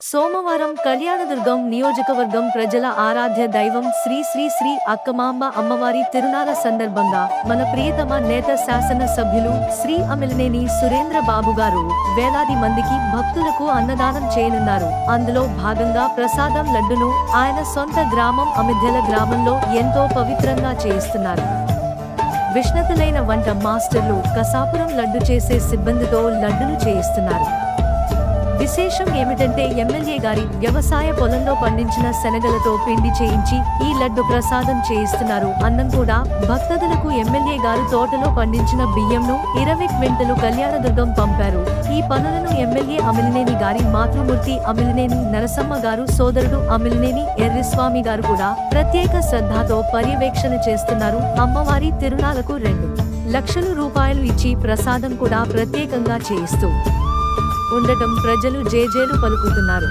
సోమవారం కళ్యాణదుర్గం నియోజకవర్గం ప్రజల ఆరాధ్య దైవం శ్రీ శ్రీ శ్రీ అక్కమాంబ అమ్మవారి తిరునాళ్ల సందర్భంగా మన ప్రియతమ నేత శాసన సభ్యులు శ్రీ అమిలినేని సురేంద్ర బాబు గారు వేలాది మందికి భక్తులకు అన్నదానం చేయనున్నారు. అందులో భాగంగా ప్రసాదం లడ్డును ఆయన సొంత గ్రామం అమిధ్యల గ్రామంలో ఎంతో పవిత్రంగా చేయిస్తున్నారు. విష్ణతులైన వంట మాస్టర్లు కసాపురం లడ్డు చేసే సిబ్బందితో లడ్డును చేయిస్తున్నారు. విశేషం ఏమిటంటే ఎమ్మెల్యే గారి వ్యవసాయ పొలంలో పండించిన శనగలతో పిండి చేయించి ఈ లడ్డు ప్రసాదం చేయిస్తున్నారు. అన్నం కూడా భక్తులకు ఎమ్మెల్యే గారు తోటలో పండించిన బియ్యంను 20 క్వింటలు కళ్యాణదుర్గం పంపారు. ఈ పనులను ఎమ్మెల్యే అమిలినేని గారి మాతృమూర్తి అమిలినేని నరసమ్మ గారు సోదరుడు అమిలినేని ఎర్రిస్వామి గారు కూడా ప్రత్యేక శ్రద్ధతో పర్యవేక్షణ చేస్తున్నారు. అమ్మవారి తిరునాళ్లకు 2 లక్షల రూపాయలు ఇచ్చి ప్రసాదం కూడా ప్రత్యేకంగా చేయిస్తూ ఉండటం ప్రజలు జేజేలు పలుకుతున్నారు.